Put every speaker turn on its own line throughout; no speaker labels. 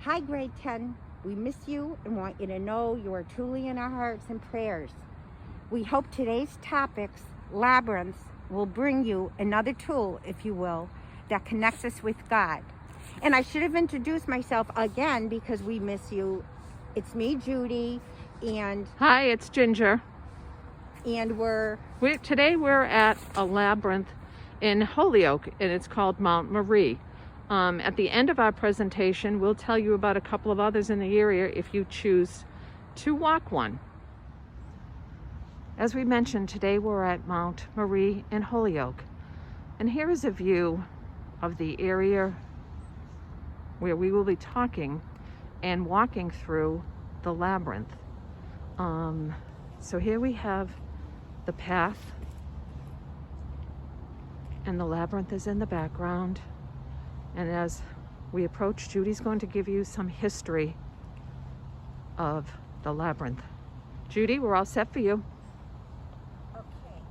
Hi, grade 10. We miss you and want you to know you are truly in our hearts and prayers. We hope today's topics, Labyrinth, will bring you another tool, if you will, that connects us with God. And I should have introduced myself again because we miss you. It's me, Judy, and
Hi, it's Ginger.
Today
we're at a labyrinth in Holyoke, and it's called Mount Marie. At the end of our presentation, we'll tell you about a couple of others in the area if you choose to walk one. As we mentioned, today we're at Mount Marie in Holyoke. And here is a view of the area where we will be talking and walking through the labyrinth. So here we have the path, and the labyrinth is in the background. And as we approach, Judy's going to give you some history of the labyrinth. Judy, we're all set for you.
Okay.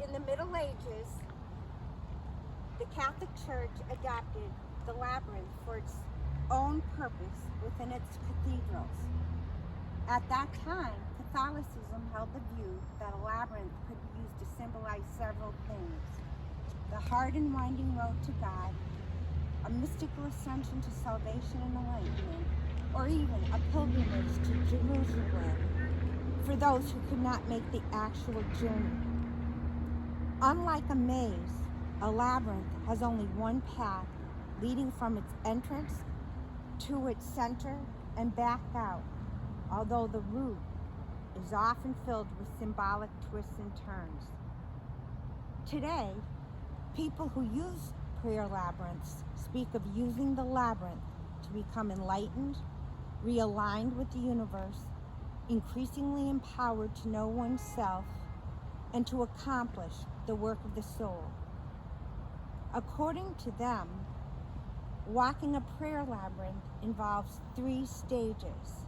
In the Middle Ages, the Catholic Church adopted the labyrinth for its own purpose within its cathedrals. At that time, Catholicism held the view that a labyrinth could be used to symbolize several things: the hard and winding road to God, a mystical ascension to salvation and enlightenment, or even a pilgrimage to Jerusalem for those who could not make the actual journey. Unlike a maze, a labyrinth has only one path leading from its entrance to its center and back out, although the route is often filled with symbolic twists and turns. Today, people who use prayer labyrinths speak of using the labyrinth to become enlightened, realigned with the universe, increasingly empowered to know oneself, and to accomplish the work of the soul. According to them, walking a prayer labyrinth involves 3 stages: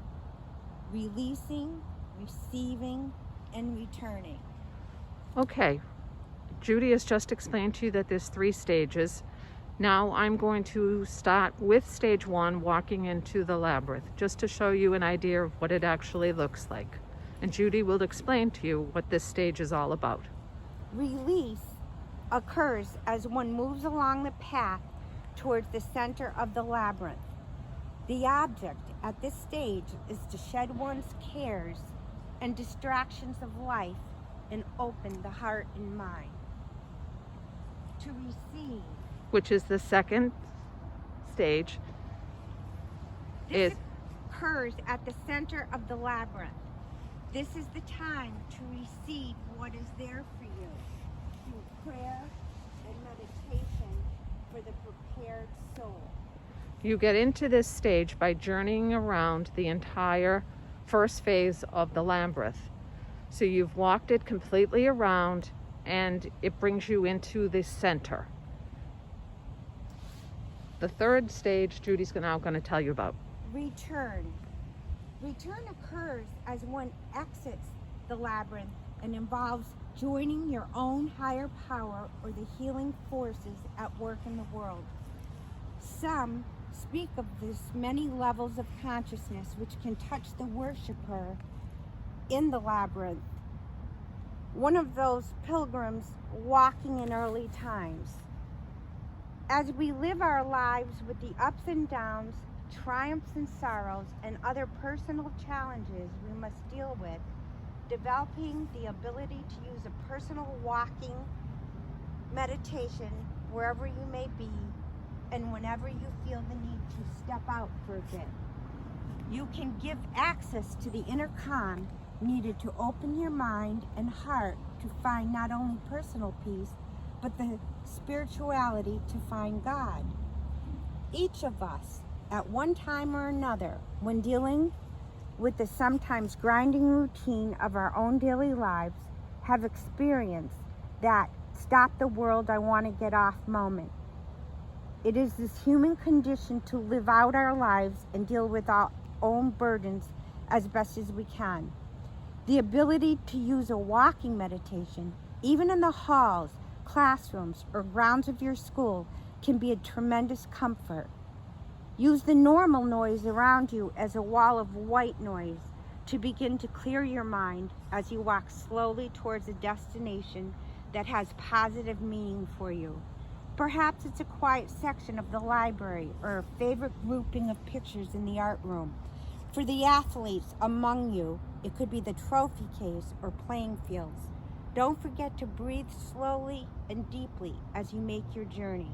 releasing, receiving, and returning.
Okay, Judy has just explained to you that there's 3 stages. Now I'm going to start with stage 1, walking into the labyrinth, just to show you an idea of what it actually looks like. And Judy will explain to you what this stage is all about.
Release occurs as one moves along the path towards the center of the labyrinth. The object at this stage is to shed one's cares and distractions of life and open the heart and mind. To receive,
Which is the second stage.
this occurs at the center of the labyrinth. This is the time to receive what is there for you through prayer and meditation for the prepared soul.
You get into this stage by journeying around the entire first phase of the labyrinth. So you've walked it completely around, and it brings you into the center. The third stage, Judy's now going to tell you about.
Return. Return occurs as one exits the labyrinth and involves joining your own higher power or the healing forces at work in the world. Some speak of this many levels of consciousness which can touch the worshiper in the labyrinth. One of those pilgrims walking in early times. As we live our lives with the ups and downs, triumphs and sorrows, and other personal challenges we must deal with, developing the ability to use a personal walking meditation wherever you may be and whenever you feel the need to step out for a bit. You can give access to the inner calm needed to open your mind and heart to find not only personal peace, but the spirituality to find God. Each of us, at one time or another, when dealing with the sometimes grinding routine of our own daily lives, have experienced that stop the world, I want to get off moment. It is this human condition to live out our lives and deal with our own burdens as best as we can. The ability to use a walking meditation, even in the halls, classrooms, or grounds of your school, can be a tremendous comfort. Use the normal noise around you as a wall of white noise to begin to clear your mind as you walk slowly towards a destination that has positive meaning for you. Perhaps it's a quiet section of the library or a favorite grouping of pictures in the art room. For the athletes among you, it could be the trophy case or playing fields. Don't forget to breathe slowly and deeply as you make your journey.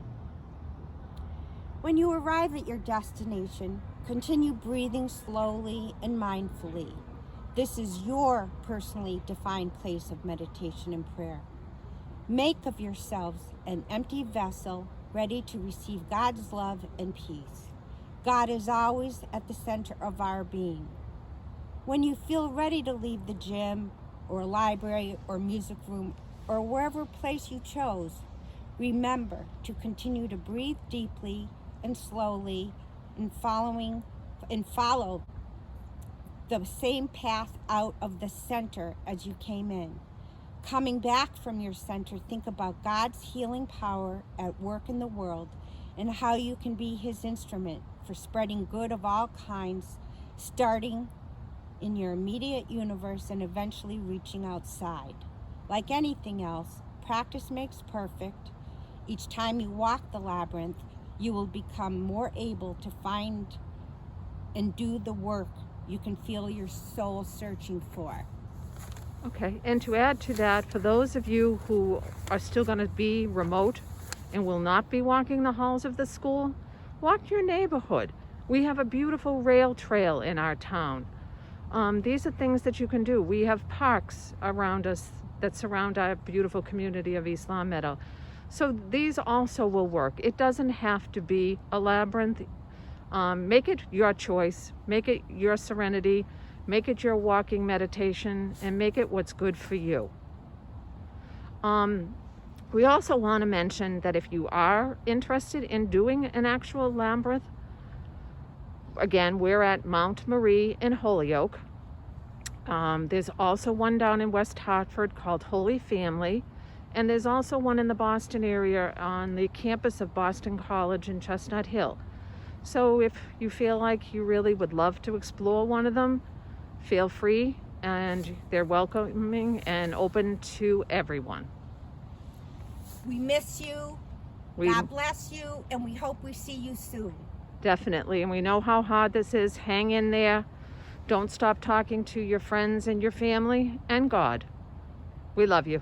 When you arrive at your destination, continue breathing slowly and mindfully. This is your personally defined place of meditation and prayer. Make of yourselves an empty vessel ready to receive God's love and peace. God is always at the center of our being. When you feel ready to leave the gym or library or music room or wherever place you chose, remember to continue to breathe deeply and slowly and follow the same path out of the center as you came in. Coming back from your center, think about God's healing power at work in the world and how you can be his instrument for spreading good of all kinds, starting in your immediate universe and eventually reaching outside. Like anything else, practice makes perfect. Each time you walk the labyrinth, you will become more able to find and do the work you can feel your soul searching for.
Okay, and to add to that, for those of you who are still going to be remote and will not be walking the halls of the school, walk your neighborhood. We have a beautiful rail trail in our town. These are things that you can do. We have parks around us that surround our beautiful community of East Long Meadow. So these also will work. It doesn't have to be a labyrinth. Make it your choice. Make it your serenity. Make it your walking meditation, and make it what's good for you. We also want to mention that if you are interested in doing an actual labyrinth, again, we're at Mount Marie in Holyoke. There's also one down in West Hartford called Holy Family, and there's also one in the Boston area on the campus of Boston College in Chestnut Hill. So if you feel like you really would love to explore one of them, feel free, and they're welcoming and open to everyone.
We miss you. God bless you, and we hope we see you soon.
Definitely, and we know how hard this is. Hang in there. Don't stop talking to your friends and your family and God. We love you.